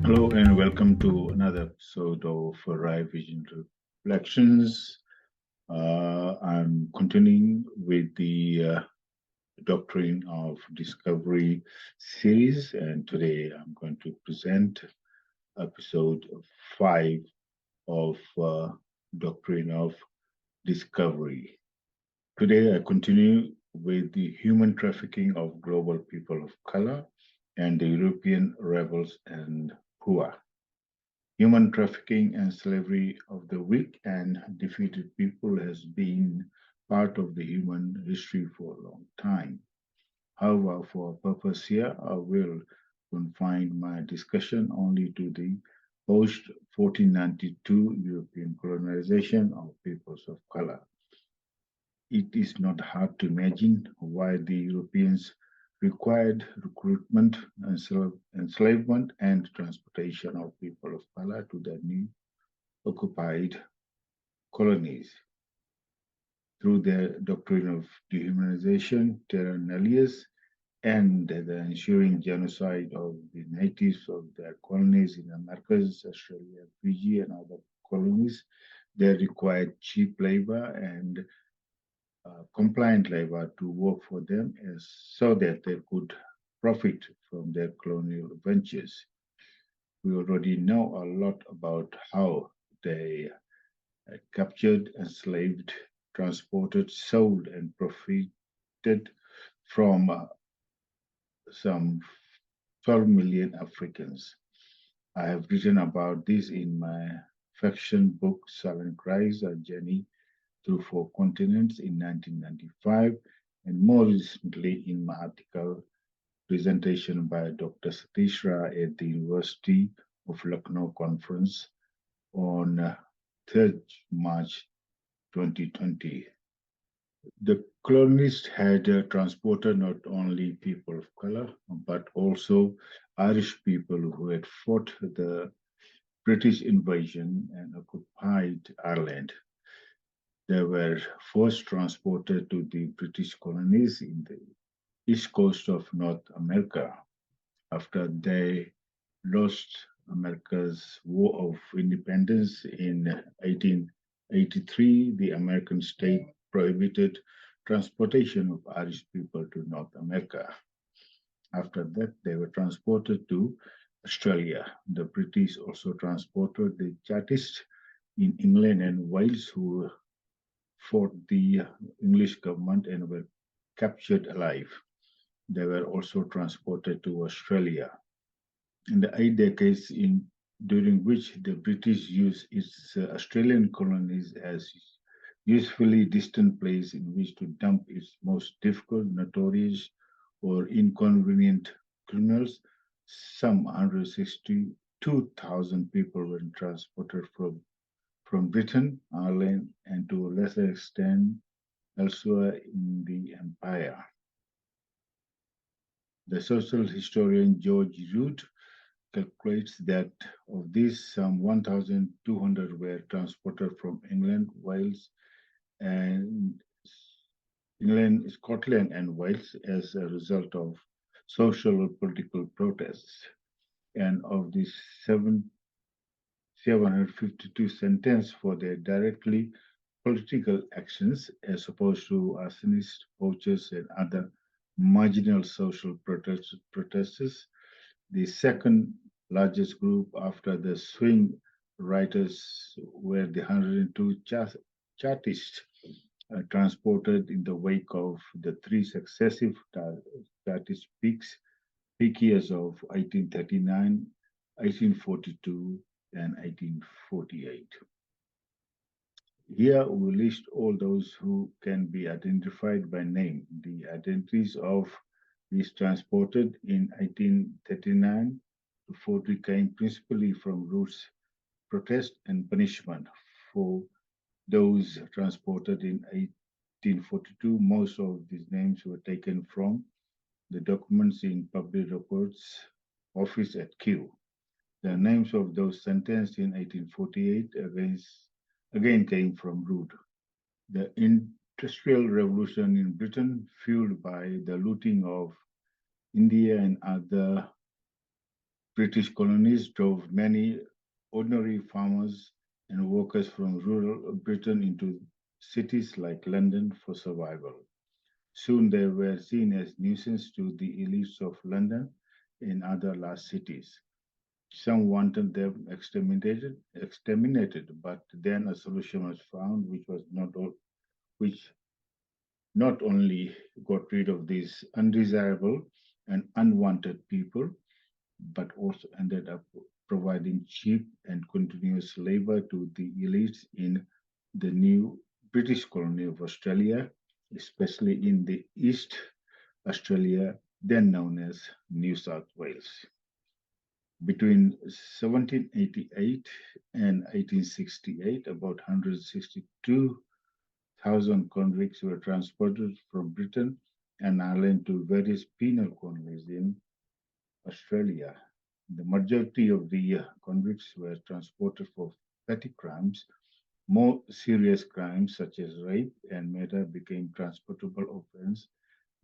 Hello and welcome to another episode of Raivision Reflections. I'm continuing with the Doctrine of Discovery series, and today I'm going to present episode 5 of Doctrine of Discovery. Today I continue with the human trafficking of global people of color and the European rebels and poor. Human trafficking and slavery of the weak and defeated people has been part of the human history for a long time. However, for a purpose here, I will confine my discussion only to the post 1492 European colonization of peoples of color. It is not hard to imagine why the Europeans required recruitment, enslavement, and transportation of people of color to their new occupied colonies. Through their doctrine of dehumanization, Terra Nullius, and the ensuing genocide of the natives of their colonies in Americas, Australia, Fiji, and other colonies, they required cheap labor and compliant labor to work for them so that they could profit from their colonial ventures. We already know a lot about how they captured, enslaved, transported, sold, and profited from some 12 million Africans. I have written about this in my fiction book, Silent Cries, A Journey Through Four Continents in 1995, and more recently in my article, presentation by Dr. Satish Rai at the University of Lucknow Conference on 3rd March 2020. The colonists had transported not only people of color, but also Irish people who had fought the British invasion and occupied Ireland. They were first transported to the British colonies in the east coast of North America after they lost America's War of Independence in 1883. The American state prohibited transportation of Irish people to North America. After that, they were transported to Australia. The British also transported the Chartists in England and Wales who fought the English government and were captured alive. They were also transported to Australia. In the 8 decades during which the British used its Australian colonies as usefully distant place in which to dump its most difficult, notorious, or inconvenient criminals, some 162,000 people were transported from Britain, Ireland, and to a lesser extent elsewhere in the empire. The social historian George Root calculates that of these, some 1,200 were transported from England, Wales, and Scotland, and Wales as a result of social or political protests. And of these 752 sentenced for their directly political actions, as opposed to arsonists, poachers, and other marginal social protesters. The second largest group after the swing writers were the 102 Chartists transported in the wake of the three successive Chartist peak years of 1839, 1842, and 1848. Here we list all those who can be identified by name. The identities of these transported in 1839 to 40 came principally from Root's protest and punishment. For those transported in 1842, most of these names were taken from the documents in Public Records Office at Kew. The names of those sentenced in 1848 again came from Root. The Industrial Revolution in Britain, fueled by the looting of India and other British colonies drove many ordinary farmers and workers from rural Britain into cities like London for survival. Soon they were seen as nuisance to the elites of London and other large cities. Some wanted them exterminated, but then a solution was found which not only got rid of these undesirable and unwanted people, but also ended up providing cheap and continuous labor to the elites in the new British colony of Australia, especially in the East Australia, then known as New South Wales. Between 1788 and 1868, about 162,000 convicts were transported from Britain and Ireland to various penal colonies in Australia. The majority of the convicts were transported for petty crimes. More serious crimes such as rape and murder became transportable offences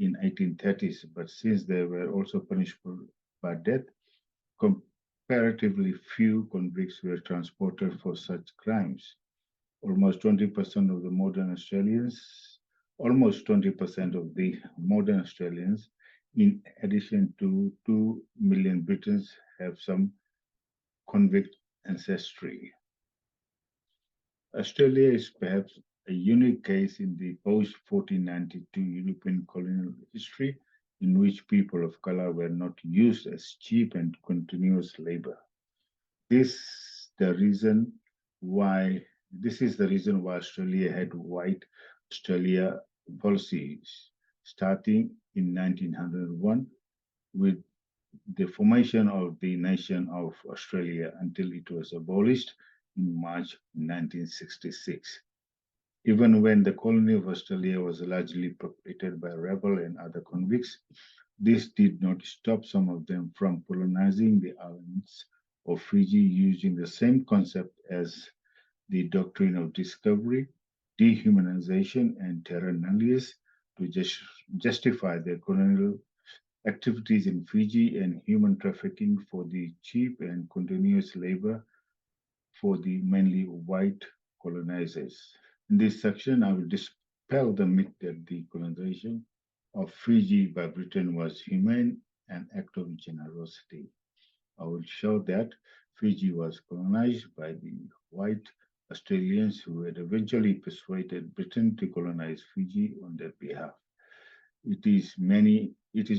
in 1830s, but since they were also punishable by death, comparatively few convicts were transported for such crimes. Almost 20% of the modern Australians, almost 20% of the modern Australians, in addition to 2 million Britons, have some convict ancestry. Australia is perhaps a unique case in the post-1492 European colonial history in which people of color were not used as cheap and continuous labor. This is the reason why Australia had white Australia policies starting in 1901 with the formation of the nation of Australia until it was abolished in March 1966. Even when the colony of Australia was largely populated by rebel and other convicts, this did not stop some of them from colonizing the islands of Fiji using the same concept as the doctrine of discovery, dehumanization, and Terra Nullius to justify their colonial activities in Fiji and human trafficking for the cheap and continuous labor for the mainly white colonizers. In this section, I will dispel the myth that the colonization of Fiji by Britain was humane and act of generosity. I will show that Fiji was colonized by the white Australians who had eventually persuaded Britain to colonize Fiji on their behalf. It is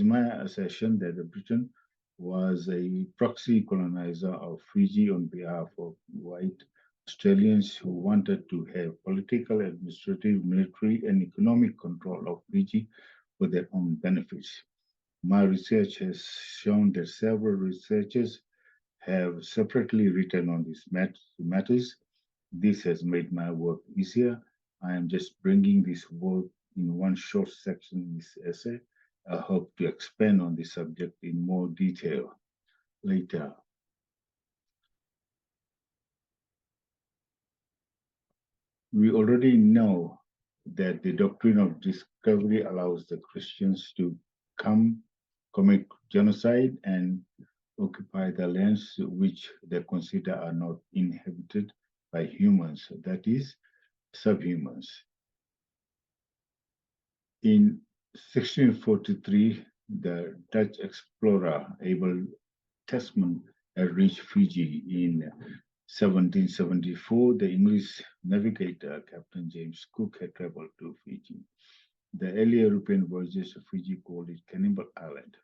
my assertion that Britain was a proxy colonizer of Fiji on behalf of white Australians who wanted to have political, administrative, military, and economic control of Fiji for their own benefits. My research has shown that several researchers have separately written on these matters. This has made my work easier. I am just bringing this work in one short section in this essay. I hope to expand on this subject in more detail later. We already know that the doctrine of discovery allows the Christians to commit genocide and occupy the lands which they consider are not inhabited by humans, that is, subhumans. In 1643, the Dutch explorer Abel Tasman had reached Fiji. In 1774, the English navigator Captain James Cook had traveled to Fiji. The early European voyages to Fiji called it Cannibal Island.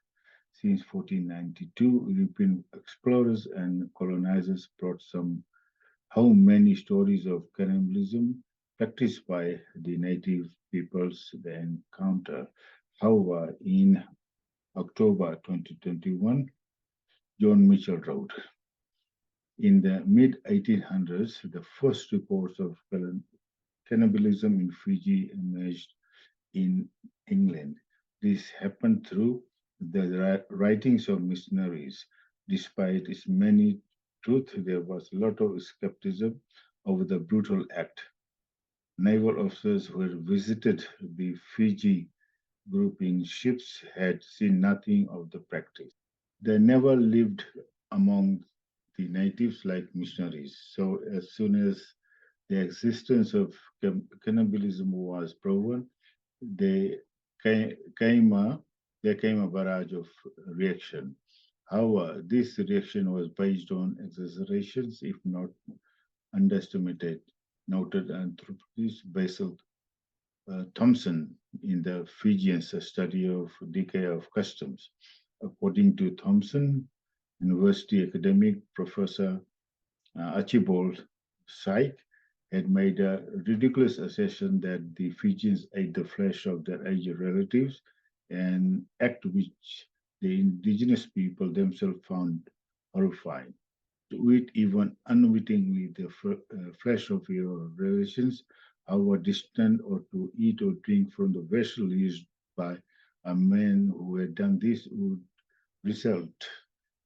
Since 1492, European explorers and colonizers brought many stories of cannibalism practiced by the native peoples they encounter. However, in October 2021, John Mitchell wrote, in the mid-1800s, the first reports of cannibalism in Fiji emerged in England. This happened through the writings of missionaries. Despite its many truths, there was a lot of skepticism over the brutal act. Naval officers who had visited the Fiji group in ships had seen nothing of the practice. They never lived among the natives like missionaries. So as soon as the existence of cannibalism was proven, they came a, there came a barrage of reaction. However, this reaction was based on exaggerations, if not underestimated, noted anthropologist Basil Thompson in the Fijians study of decay of customs. According to Thompson, university academic professor Archibald Syke had made a ridiculous assertion that the Fijians ate the flesh of their aged relatives, an act which the indigenous people themselves found horrifying. To eat even unwittingly the flesh of your relations, however distant, or to eat or drink from the vessel used by a man who had done this would result.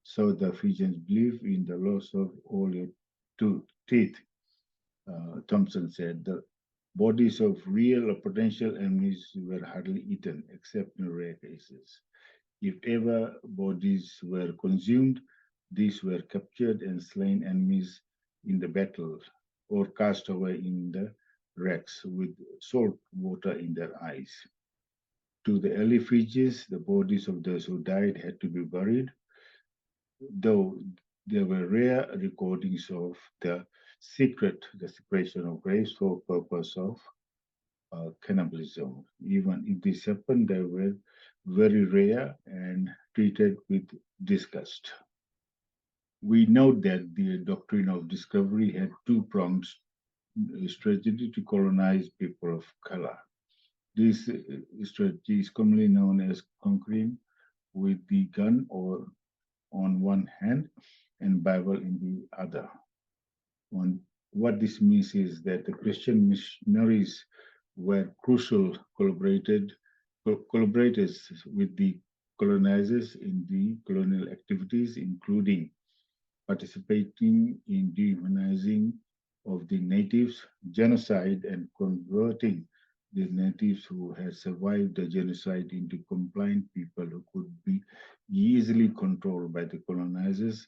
So the Fijians believe in the loss of all your teeth, Thompson said. The bodies of real or potential enemies were hardly eaten, except in rare cases. If ever bodies were consumed, these were captured and slain enemies in the battle or cast away in the wrecks with salt water in their eyes. To the early Fijis, the bodies of those who died had to be buried, though there were rare recordings of the secret desecration of graves for purpose of cannibalism. Even if this happened, they were very rare and treated with disgust. We note that the doctrine of discovery had two-pronged strategy to colonize people of color. This strategy is commonly known as conquering with the gun or on one hand and Bible in the other. On what this means is that the Christian missionaries were crucial collaborators with the colonizers in the colonial activities, including participating in dehumanizing of the natives, genocide, and converting the natives who had survived the genocide into compliant people who could be easily controlled by the colonizers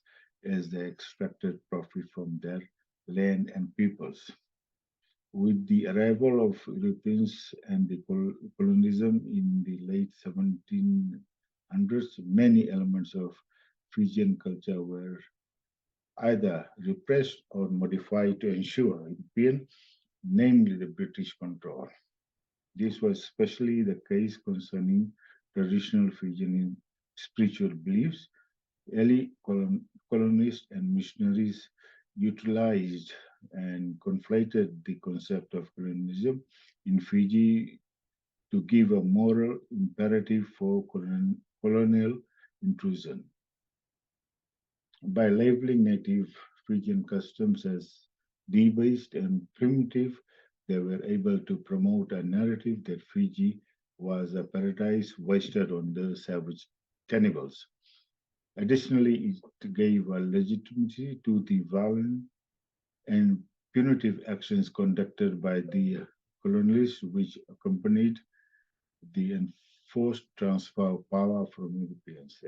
as they extracted profit from their land and peoples. With the arrival of Europeans and the colonialism in the late 1700s, many elements of Fijian culture were either repressed or modified to ensure European, namely the British control. This was especially the case concerning traditional Fijian spiritual beliefs. Early colonists and missionaries utilized and conflated the concept of colonialism in Fiji to give a moral imperative for colonial intrusion. By labeling native Fijian customs as debased and primitive, they were able to promote a narrative that Fiji was a paradise wasted on the savage cannibals. Additionally, it gave a legitimacy to the violent and punitive actions conducted by the colonialists, which accompanied the enforced transfer of power from Europeans.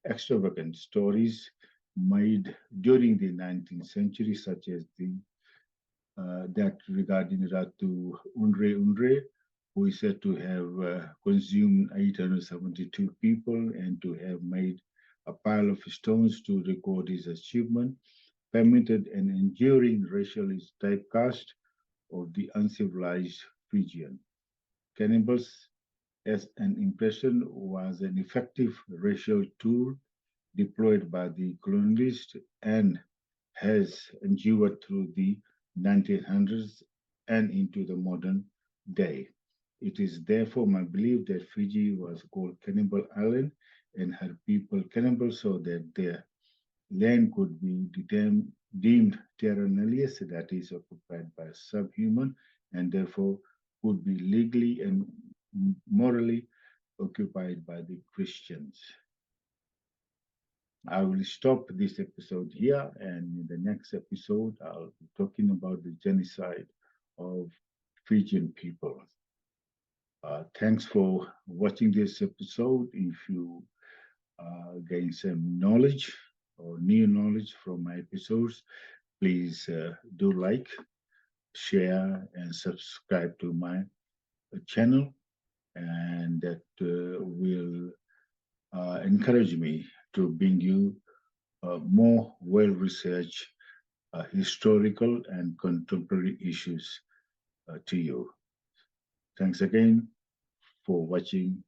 Extravagant stories made during the 19th century, such as that regarding Ratu Undre Undre, who is said to have consumed 872 people and to have made a pile of stones to record his achievement, permitted an enduring racialist typecast of the uncivilized Fijian. Cannibals, as an impression, was an effective racial tool deployed by the colonialists and has endured through the 1900s and into the modern day. It is therefore my belief that Fiji was called Cannibal Island and her people cannibal so that their land could be deemed Terra Nullius, that is occupied by subhuman, and therefore would be legally and morally occupied by the Christians. I will stop this episode here, and in the next episode, I'll be talking about the genocide of Fijian people. Thanks for watching this episode. If you gain some knowledge or new knowledge from my episodes, please do like, share, and subscribe to my channel, and that will encourage me to bring you more well-researched historical and contemporary issues to you. Thanks again for watching